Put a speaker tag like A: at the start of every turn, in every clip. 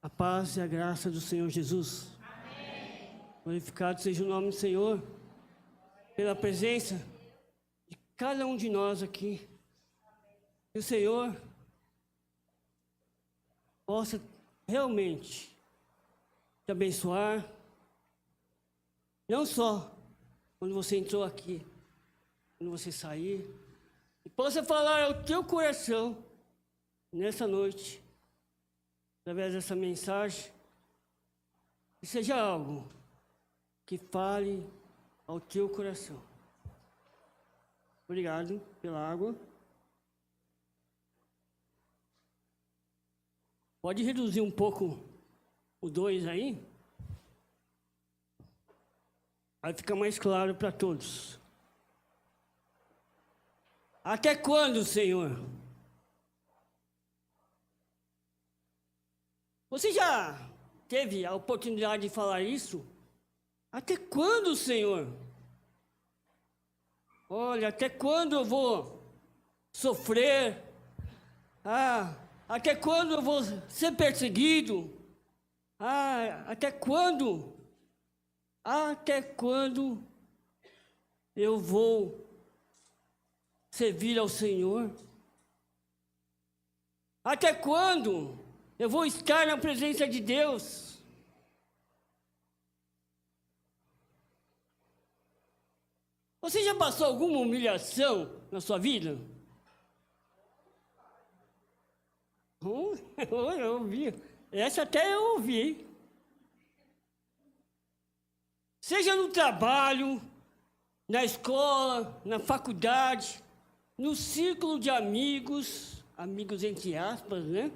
A: A paz e a graça do Senhor Jesus. Amém. Glorificado seja o nome do Senhor, pela presença de cada um de nós aqui. Que o Senhor possa realmente te abençoar, não só quando você entrou aqui, quando você sair, e possa falar ao teu coração nessa noite, através dessa mensagem, que seja algo que fale ao teu coração. Obrigado pela água. Pode reduzir um pouco o 2 aí? Aí fica mais claro para todos. Até quando, Senhor? Você já teve a oportunidade de falar isso? Até quando, Senhor? Olha, até quando eu vou sofrer? Até quando eu vou ser perseguido? Até quando? Até quando eu vou servir ao Senhor? Até quando eu vou estar na presença de Deus? Você já passou alguma humilhação na sua vida? Eu ouvi. Essa até eu ouvi. Seja no trabalho, na escola, na faculdade, no círculo de amigos entre aspas, né?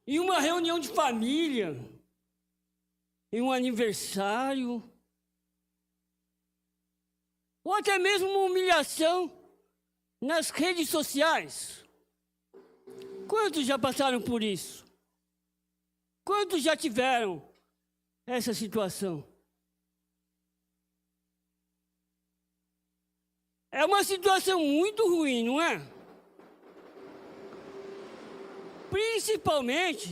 A: Em uma reunião de família, em um aniversário, ou até mesmo uma humilhação nas redes sociais. Quantos já passaram por isso? Quantos já tiveram essa situação? É uma situação muito ruim, não é? Principalmente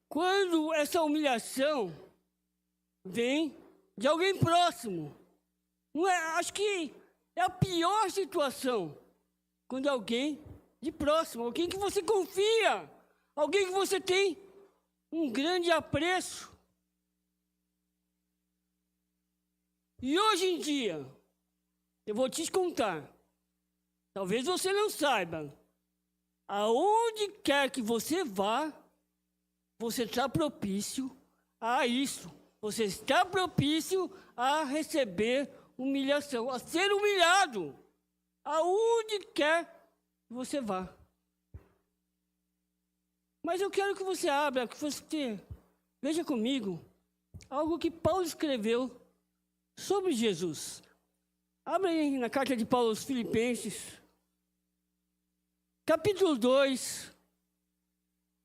A: quando essa humilhação vem de alguém próximo. Não é? Acho que é a pior situação quando alguém de próximo, alguém que você confia, alguém que você tem um grande apreço. E hoje em dia, eu vou te contar, talvez você não saiba, aonde quer que você vá, você está propício a isso. Você está propício a receber humilhação, a ser humilhado, aonde quer que você vá. Mas eu quero que você abra, que você veja comigo algo que Paulo escreveu sobre Jesus. Abra aí na carta de Paulo aos Filipenses, capítulo 2,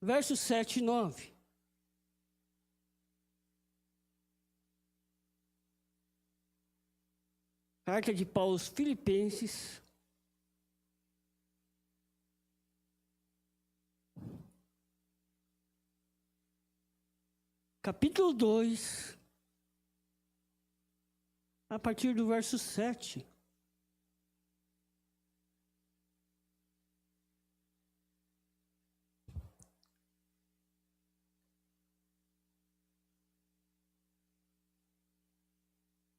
A: versos 7 e 9. Carta de Paulo aos Filipenses, capítulo 2, a partir do verso 7.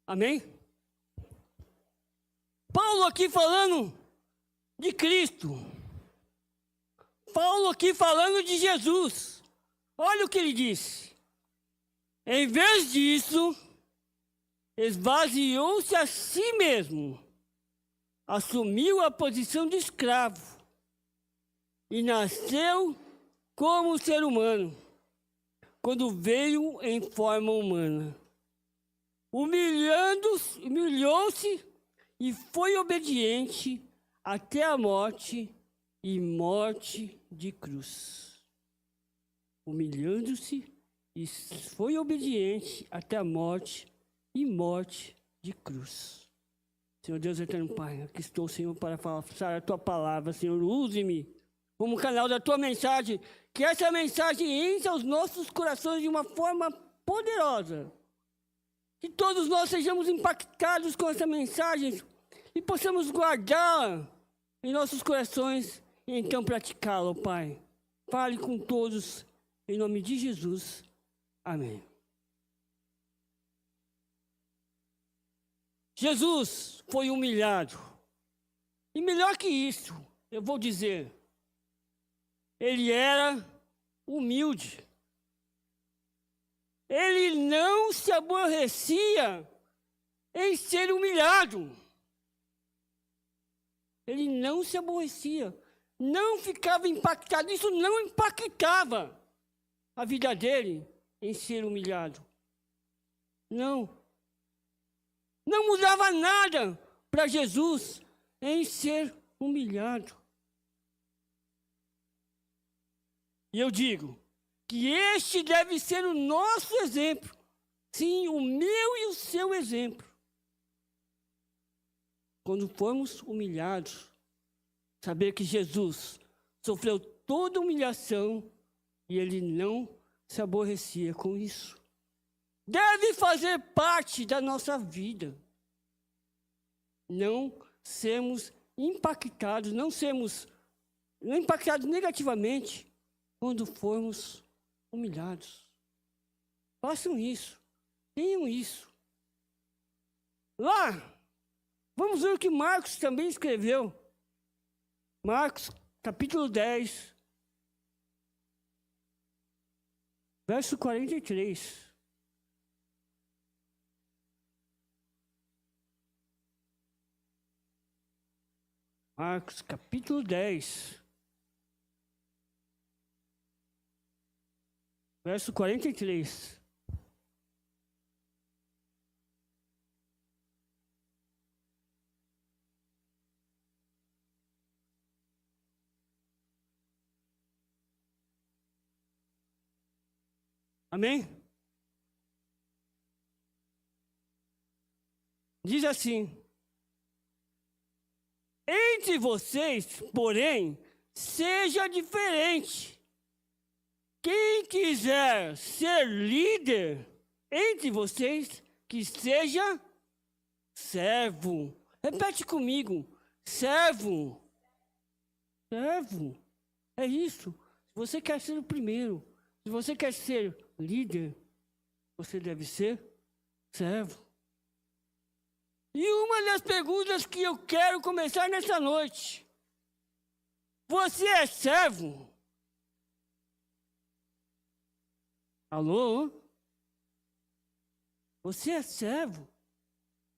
A: Amém? Paulo aqui falando de Cristo. Paulo aqui falando de Jesus. Olha o que ele disse. Em vez disso, esvaziou-se a si mesmo, assumiu a posição de escravo e nasceu como ser humano, quando veio em forma humana. Humilhou-se e foi obediente até a morte e morte de cruz. Humilhando-se e foi obediente até a morte e morte de cruz. Senhor Deus eterno Pai, aqui estou, Senhor, para falar a tua palavra. Senhor, use-me como canal da tua mensagem, que essa mensagem encha os nossos corações de uma forma poderosa. Que todos nós sejamos impactados com essa mensagem e possamos guardá-la em nossos corações e então praticá-la, ó Pai. Fale com todos, em nome de Jesus. Amém. Jesus foi humilhado. E melhor que isso, eu vou dizer, ele era humilde. Ele não se aborrecia em ser humilhado. Ele não se aborrecia, não ficava impactado. Isso não impactava a vida dele em ser humilhado. Não. Não mudava nada para Jesus em ser humilhado. E eu digo que este deve ser o nosso exemplo. Sim, o meu e o seu exemplo. Quando formos humilhados, saber que Jesus sofreu toda humilhação e ele não se aborrecia com isso. Deve fazer parte da nossa vida. Não sermos impactados, não impactados negativamente quando formos humilhados. Façam isso, tenham isso. Lá, vamos ver o que Marcos também escreveu. Marcos, capítulo 10, verso 43. Marcos, capítulo 10, verso 43. Amém? Diz assim: entre vocês, porém, seja diferente. Quem quiser ser líder entre vocês, que seja servo. Repete comigo: servo. Servo. É isso. Se você quer ser o primeiro, se você quer ser líder, você deve ser servo. E uma das perguntas que eu quero começar nessa noite: você é servo? Alô? Você é servo?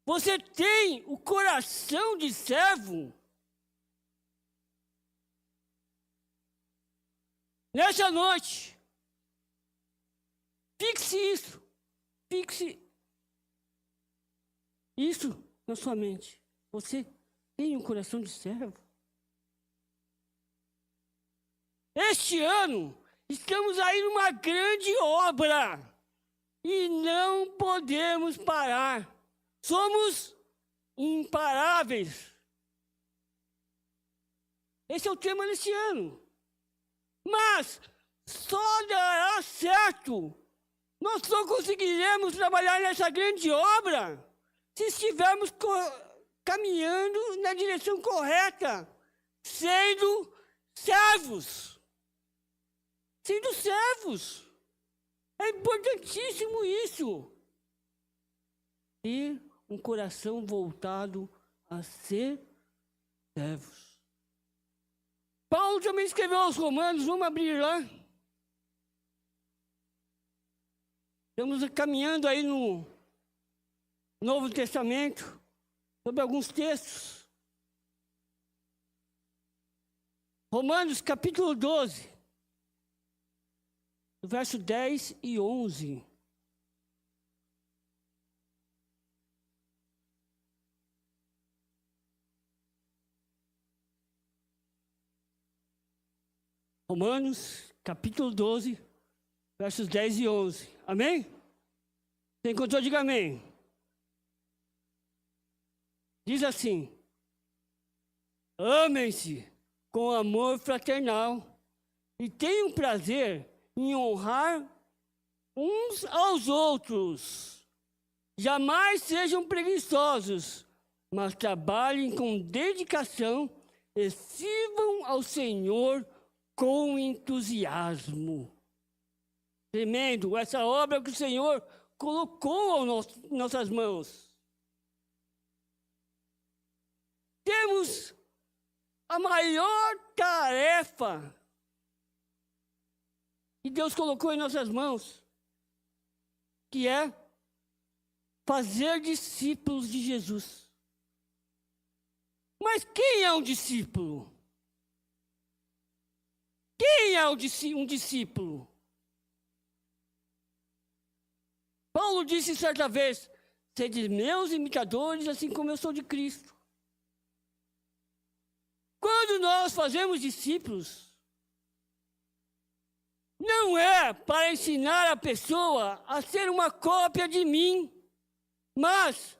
A: Você tem o coração de servo? Nessa noite, fixe isso. Fixe isso na sua mente. Você tem um coração de servo? Este ano, estamos aí numa grande obra e não podemos parar. Somos imparáveis. Esse é o tema deste ano. Mas só dará certo. Nós só conseguiremos trabalhar nessa grande obra se estivermos caminhando na direção correta, sendo servos. Sendo servos. É importantíssimo isso. Ter um coração voltado a ser servos. Paulo também escreveu aos Romanos, vamos abrir lá. Estamos caminhando aí no Novo Testamento, sobre alguns textos. Romanos capítulo 12, verso 10 e 11. Romanos capítulo 12, versos 10 e 11. Amém? Você encontrou? Diga amém. Diz assim: amem-se com amor fraternal e tenham prazer em honrar uns aos outros. Jamais sejam preguiçosos, mas trabalhem com dedicação e sirvam ao Senhor com entusiasmo. Tremendo essa obra que o Senhor colocou em nossas mãos. Temos a maior tarefa que Deus colocou em nossas mãos, que é fazer discípulos de Jesus. Mas quem é um discípulo? Quem é um discípulo? Paulo disse certa vez: sede meus imitadores, assim como eu sou de Cristo. Quando nós fazemos discípulos, não é para ensinar a pessoa a ser uma cópia de mim, mas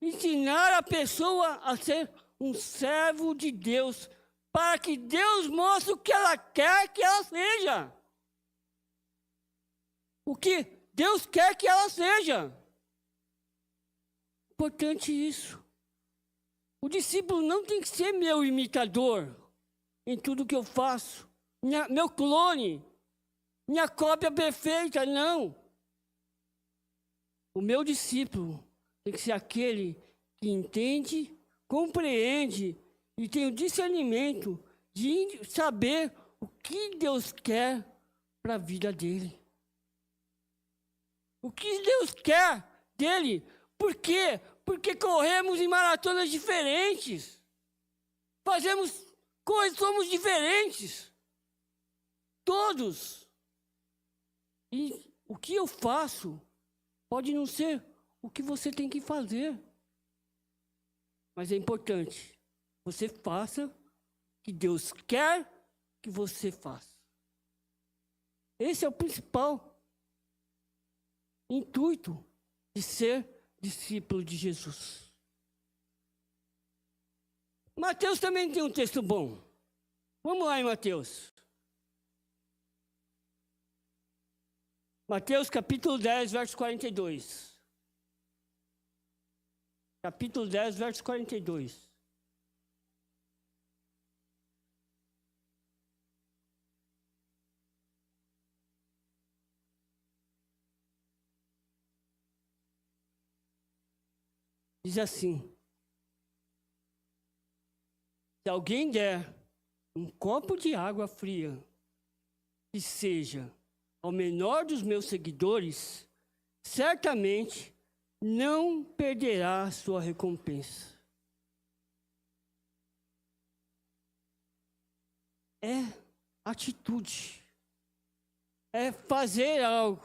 A: ensinar a pessoa a ser um servo de Deus, para que Deus mostre o que ela quer que ela seja. O que Deus quer que ela seja. Importante isso. O discípulo não tem que ser meu imitador em tudo que eu faço, meu clone, minha cópia perfeita, não. O meu discípulo tem que ser aquele que entende, compreende e tem o discernimento de saber o que Deus quer para a vida dele. O que Deus quer dele. Por quê? Porque corremos em maratonas diferentes. Fazemos coisas, somos diferentes. Todos. E o que eu faço pode não ser o que você tem que fazer. Mas é importante. Você faça o que Deus quer que você faça. Esse é o principal intuito de ser discípulo de Jesus. Mateus também tem um texto bom. Vamos lá em Mateus. Mateus capítulo 10, verso 42. Capítulo 10, verso 42. Diz assim: se alguém der um copo de água fria, que seja ao menor dos meus seguidores, certamente não perderá a sua recompensa. É atitude. É fazer algo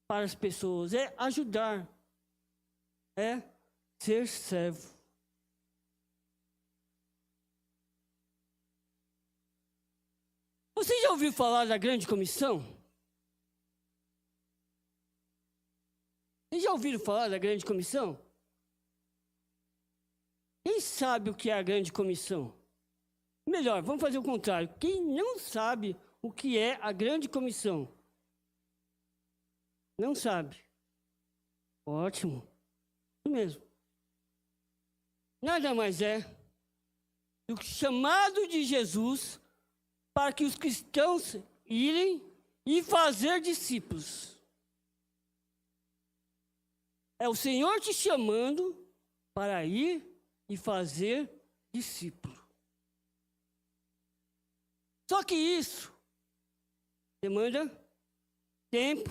A: para as pessoas. É ajudar. É ser servo. Você já ouviu falar da grande comissão? Vocês já ouviram falar da grande comissão? Quem sabe o que é a grande comissão? Melhor, vamos fazer o contrário. Quem não sabe o que é a grande comissão? Não sabe. Ótimo. Isso mesmo. Nada mais é do que o chamado de Jesus para que os cristãos irem e fazer discípulos. É o Senhor te chamando para ir e fazer discípulo. Só que isso demanda tempo.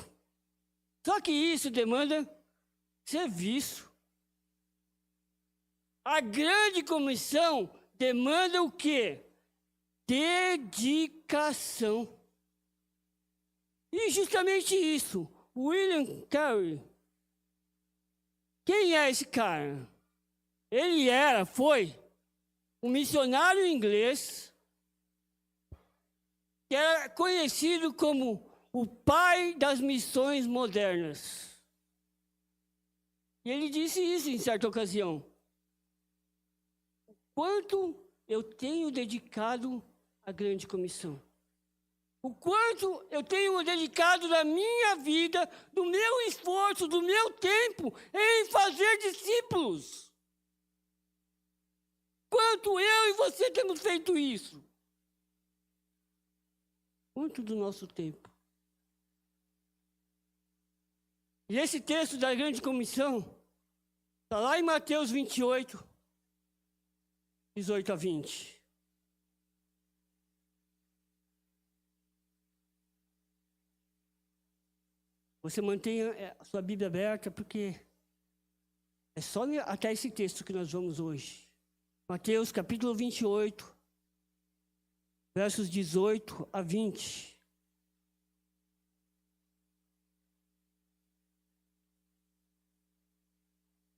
A: Só que isso demanda serviço. A grande comissão demanda o quê? Dedicação. E justamente isso, William Carey. Quem é esse cara? Ele foi um missionário inglês que era conhecido como o pai das missões modernas. E ele disse isso em certa ocasião. Quanto eu tenho dedicado à grande comissão. O quanto eu tenho dedicado da minha vida, do meu esforço, do meu tempo em fazer discípulos. Quanto eu e você temos feito isso? Quanto do nosso tempo? E esse texto da grande comissão está lá em Mateus 28, 18 a 20. Você mantenha a sua Bíblia aberta, porque é só até esse texto que nós vamos hoje. Mateus capítulo 28, versos 18 a 20.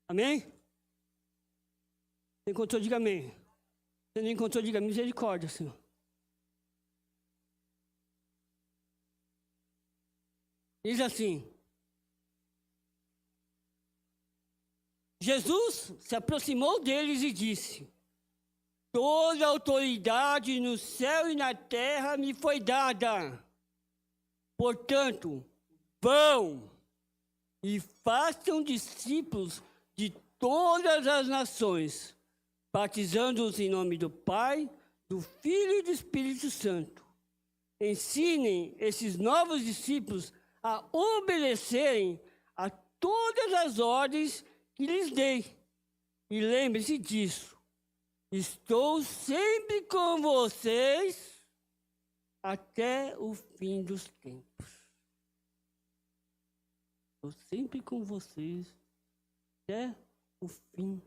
A: Amém? Você encontrou, diga amém. Você não encontrou, diga misericórdia, Senhor. Diz assim: Jesus se aproximou deles e disse: toda autoridade no céu e na terra me foi dada. Portanto, vão e façam discípulos de todas as nações, batizando-os em nome do Pai, do Filho e do Espírito Santo. Ensinem esses novos discípulos a obedecerem a todas as ordens que lhes dei. E lembre-se disso: estou sempre com vocês até o fim dos tempos. Estou sempre com vocês até o fim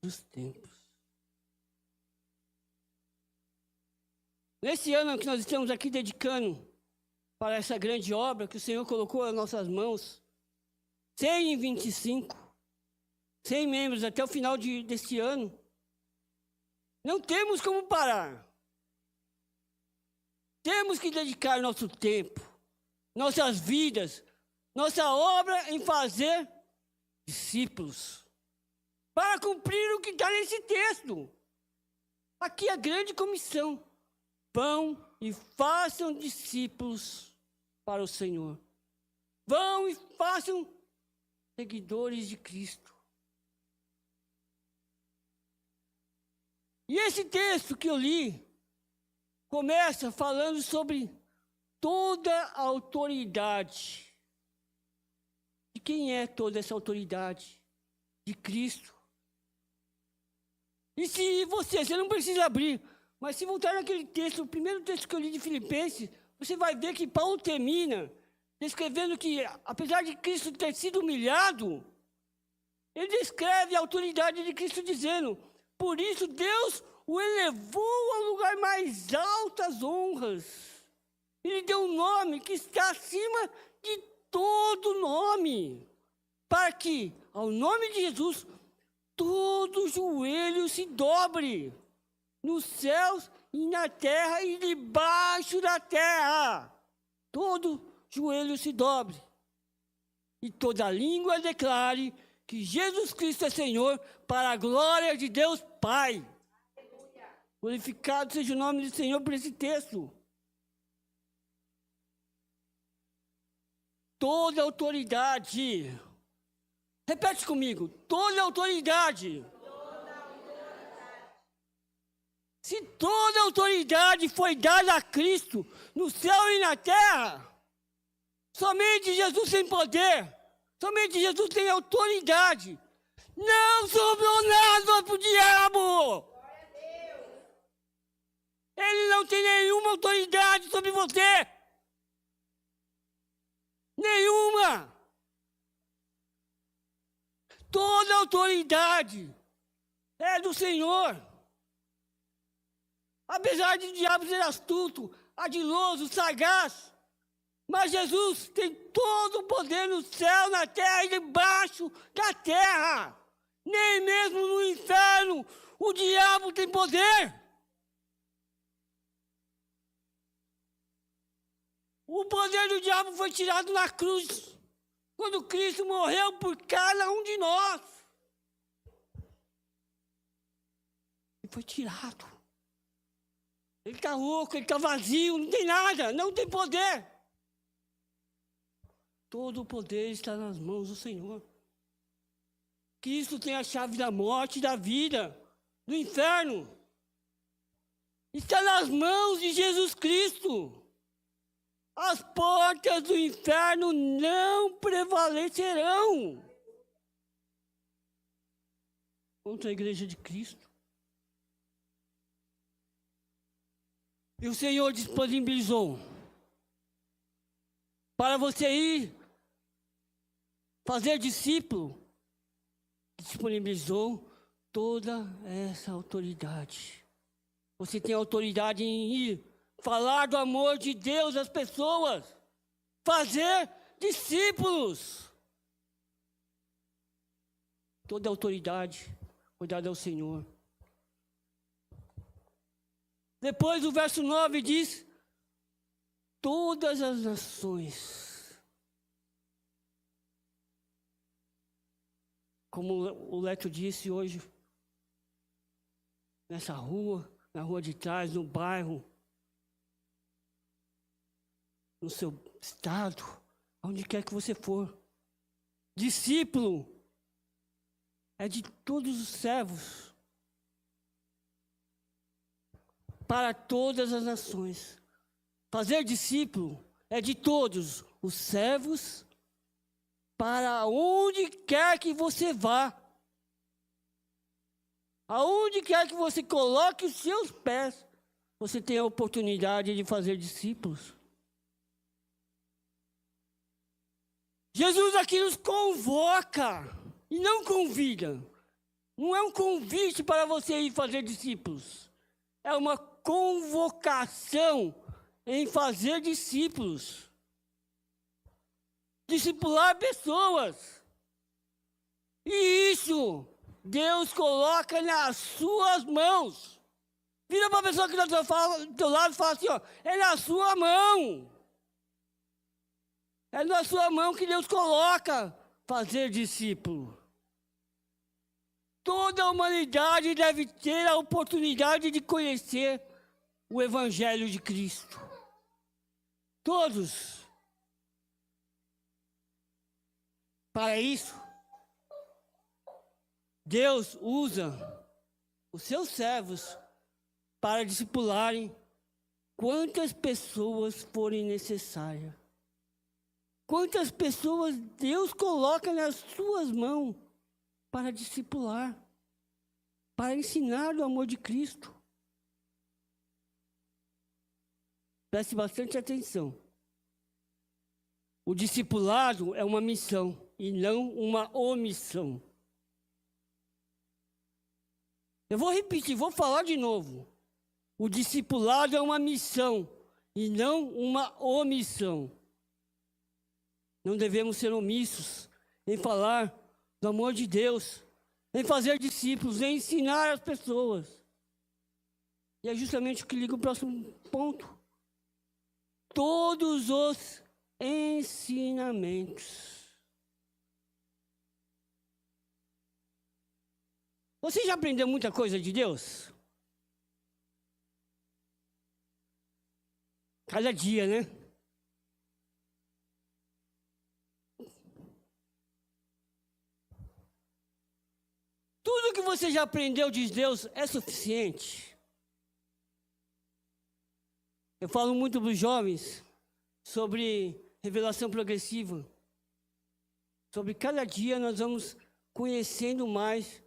A: dos tempos. Nesse ano que nós estamos aqui dedicando para essa grande obra que o Senhor colocou nas nossas mãos, 125, 100 membros até o final desse ano, não temos como parar. Temos que dedicar nosso tempo, nossas vidas, nossa obra em fazer discípulos, para cumprir o que está nesse texto. Aqui a grande comissão: vão e façam discípulos para o Senhor. Vão e façam seguidores de Cristo. E esse texto que eu li começa falando sobre toda a autoridade. De quem é toda essa autoridade? De Cristo. E se você não precisa abrir, mas se voltar naquele texto, o primeiro texto que eu li de Filipenses, você vai ver que Paulo termina descrevendo que, apesar de Cristo ter sido humilhado, ele descreve a autoridade de Cristo dizendo: por isso Deus o elevou ao lugar mais alto das honras. Ele deu um nome que está acima de todo nome, para que, ao nome de Jesus, todo joelho se dobre, nos céus e na terra e debaixo da terra. Todo joelho se dobre e toda língua declare que Jesus Cristo é Senhor, para a glória de Deus Pai. Aleluia. Glorificado seja o nome do Senhor por esse texto. Toda autoridade. Repete comigo: toda autoridade. Se toda autoridade foi dada a Cristo no céu e na terra, somente Jesus tem poder, somente Jesus tem autoridade. Não sobrou nada para o diabo. Ele não tem nenhuma autoridade sobre você. Nenhuma. Toda autoridade é do Senhor. Apesar de o diabo ser astuto, ardiloso, sagaz, mas Jesus tem todo o poder no céu, na terra e debaixo da terra. Nem mesmo no inferno o diabo tem poder. O poder do diabo foi tirado na cruz, quando Cristo morreu por cada um de nós. E foi tirado. Ele está louco, ele está vazio, não tem nada, não tem poder. Todo o poder está nas mãos do Senhor. Cristo tem a chave da morte e da vida, do inferno. Está nas mãos de Jesus Cristo. As portas do inferno não prevalecerão contra a igreja de Cristo. E o Senhor disponibilizou para você ir fazer discípulo, disponibilizou toda essa autoridade. Você tem autoridade em ir falar do amor de Deus às pessoas, fazer discípulos. Toda autoridade foi dada ao Senhor. Depois o verso 9 diz: todas as nações. Como o Leto disse hoje, nessa rua, na rua de trás, no bairro, no seu estado, onde quer que você for. Discípulo é de todos os servos, para todas as nações. Fazer discípulo é de todos os servos, para onde quer que você vá. Aonde quer que você coloque os seus pés, você tem a oportunidade de fazer discípulos. Jesus aqui nos convoca e não convida. Não é um convite para você ir fazer discípulos. É uma convocação em fazer discípulos. Discipular pessoas. E isso Deus coloca nas suas mãos. Vira para a pessoa que está do teu lado e fala assim, ó, é na sua mão. É na sua mão que Deus coloca fazer discípulo. Toda a humanidade deve ter a oportunidade de conhecer o Evangelho de Cristo. Todos. Para isso, Deus usa os seus servos para discipularem quantas pessoas forem necessárias. Quantas pessoas Deus coloca nas suas mãos para discipular, para ensinar o amor de Cristo. Preste bastante atenção. O discipulado é uma missão e não uma omissão. Eu vou repetir, vou falar de novo. O discipulado é uma missão e não uma omissão. Não devemos ser omissos em falar do amor de Deus, em fazer discípulos, em ensinar as pessoas. E é justamente o que liga o próximo ponto. Todos os ensinamentos. Você já aprendeu muita coisa de Deus? Cada dia, né? Tudo que você já aprendeu de Deus é suficiente. Eu falo muito para os jovens sobre revelação progressiva. Sobre cada dia nós vamos conhecendo mais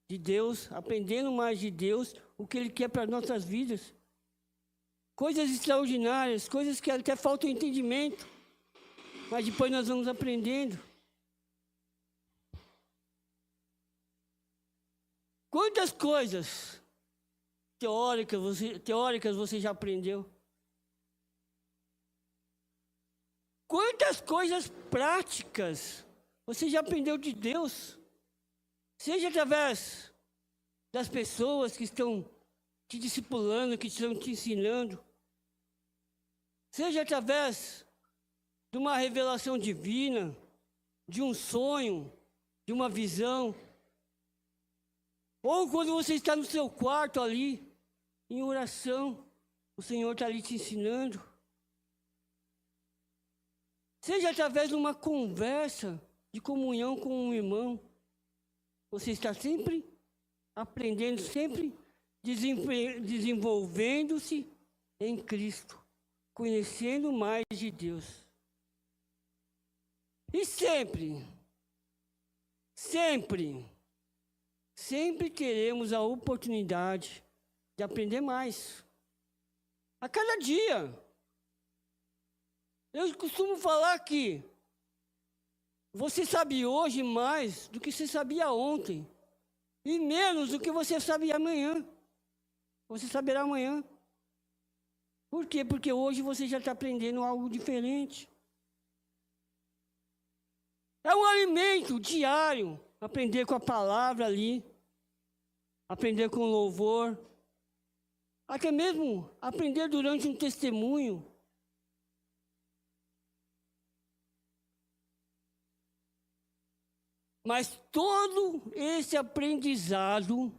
A: de Deus, aprendendo mais de Deus, o que Ele quer para as nossas vidas. Coisas extraordinárias, coisas que até faltam entendimento, mas depois nós vamos aprendendo. Quantas coisas teóricas você já aprendeu? Quantas coisas práticas você já aprendeu de Deus? Seja através das pessoas que estão te discipulando, que estão te ensinando. Seja através de uma revelação divina, de um sonho, de uma visão. Ou quando você está no seu quarto ali, em oração, o Senhor está ali te ensinando. Seja através de uma conversa de comunhão com um irmão. Você está sempre aprendendo, sempre desenvolvendo-se em Cristo, conhecendo mais de Deus. E sempre teremos a oportunidade de aprender mais. A cada dia. Eu costumo falar que você sabe hoje mais do que você sabia ontem. E menos do que você sabe amanhã. Você saberá amanhã. Por quê? Porque hoje você já está aprendendo algo diferente. É um alimento diário. Aprender com a palavra ali. Aprender com louvor. Até mesmo aprender durante um testemunho. Mas todo esse aprendizado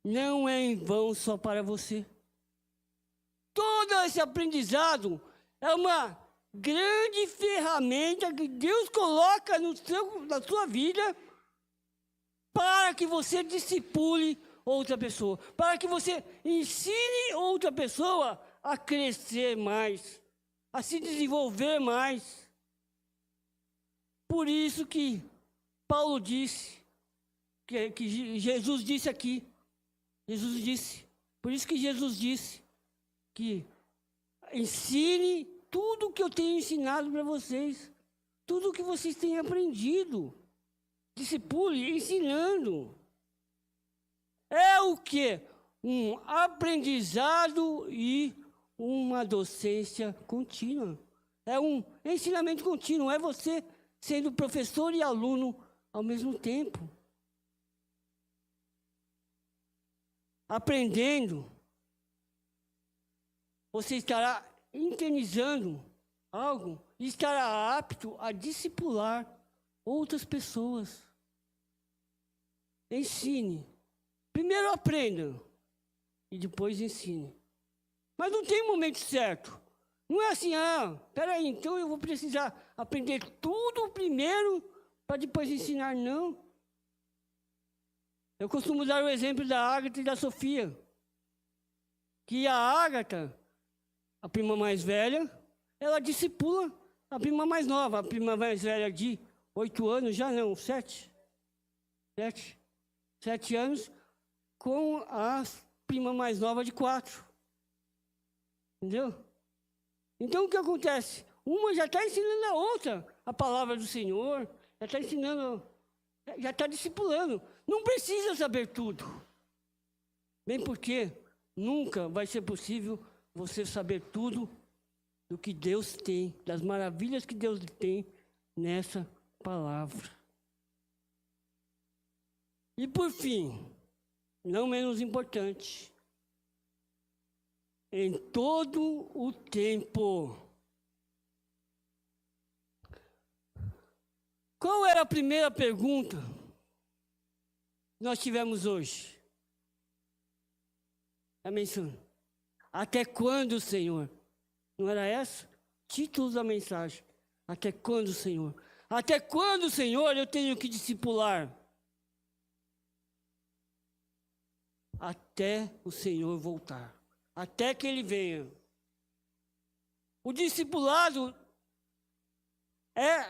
A: não é em vão só para você. Todo esse aprendizado é uma grande ferramenta que Deus coloca na sua vida para que você discipule outra pessoa, para que você ensine outra pessoa a crescer mais, a se desenvolver mais. Por isso que Paulo disse, que Jesus disse aqui, por isso que Jesus disse que ensine tudo o que eu tenho ensinado para vocês, tudo o que vocês têm aprendido, discipule ensinando. É o quê? Um aprendizado e uma docência contínua. É um ensinamento contínuo, é você sendo professor e aluno ao mesmo tempo. Aprendendo, você estará internizando algo e estará apto a discipular outras pessoas. Ensine. Primeiro aprenda e depois ensine. Mas não tem momento certo. Não é assim, peraí, então eu vou precisar aprender tudo primeiro para depois ensinar, não. Eu costumo dar o exemplo da Ágata e da Sofia. Que a Ágata, a prima mais velha, ela discipula a prima mais nova. A prima mais velha de 8 anos, já não, 7 anos, com a prima mais nova de 4. Entendeu? Então o que acontece? Uma já está ensinando a outra a palavra do Senhor, já está ensinando, já está discipulando. Não precisa saber tudo. Bem porque nunca vai ser possível você saber tudo do que Deus tem, das maravilhas que Deus tem nessa palavra. E por fim, não menos importante, em todo o tempo. Qual era a primeira pergunta que nós tivemos hoje? A menção. Até quando, Senhor? Não era essa? Título da mensagem. Até quando, Senhor? Até quando, Senhor, eu tenho que discipular? Até o Senhor voltar. Até que Ele venha. O discipulado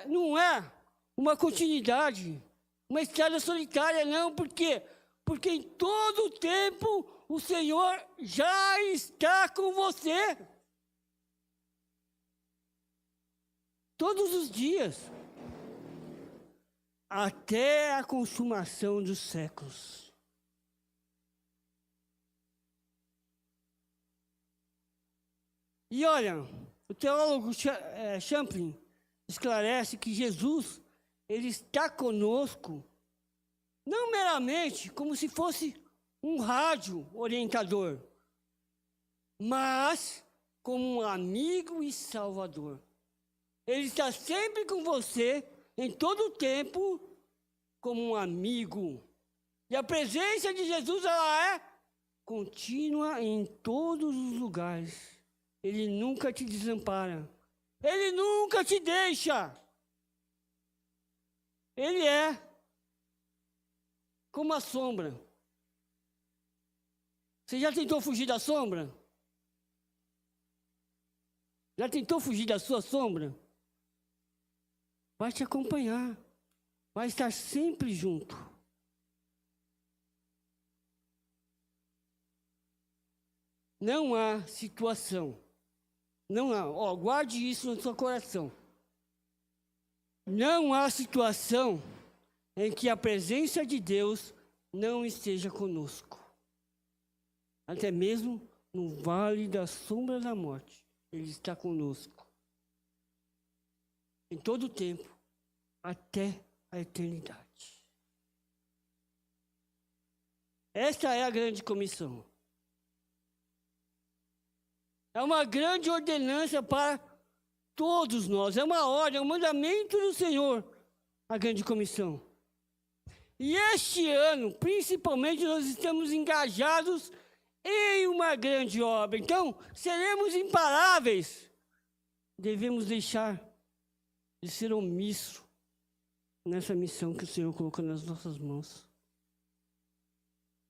A: não é uma continuidade, uma estrada solitária, não. Por quê? Porque em todo o tempo o Senhor já está com você. Todos os dias. Até a consumação dos séculos. E olha, o teólogo Champlin esclarece que Jesus, Ele está conosco, não meramente como se fosse um rádio orientador, mas como um amigo e salvador. Ele está sempre com você, em todo o tempo, como um amigo. E a presença de Jesus, ela é contínua em todos os lugares. Ele nunca te desampara. Ele nunca te deixa. Ele é como a sombra. Você já tentou fugir da sombra? Já tentou fugir da sua sombra? Vai te acompanhar. Vai estar sempre junto. Não há situação. Não há. Guarde isso no seu coração. Não há situação em que a presença de Deus não esteja conosco. Até mesmo no vale da sombra da morte, Ele está conosco. Em todo o tempo, até a eternidade. Esta é a grande comissão. É uma grande ordenança para todos nós. É uma ordem, é um mandamento do Senhor, a grande comissão. E este ano, principalmente, nós estamos engajados em uma grande obra. Então, seremos imparáveis. Devemos deixar de ser omisso nessa missão que o Senhor colocou nas nossas mãos.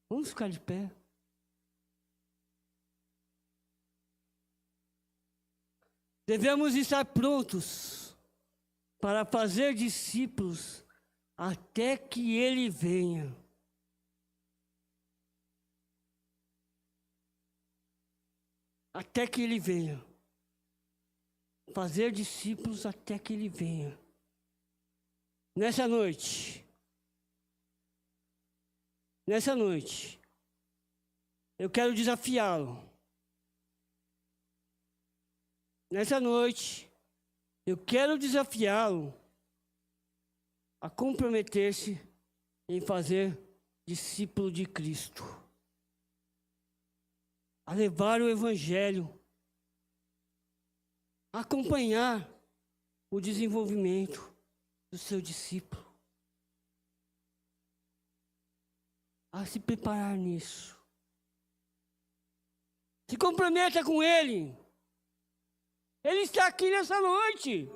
A: Vamos ficar de pé. Devemos estar prontos para fazer discípulos até que Ele venha. Até que Ele venha. Fazer discípulos até que Ele venha. Nessa noite, eu quero desafiá-lo. Nessa noite, eu quero desafiá-lo a comprometer-se em fazer discípulo de Cristo, a levar o Evangelho, a acompanhar o desenvolvimento do seu discípulo, a se preparar nisso. Se comprometa com Ele. Ele está aqui nessa noite.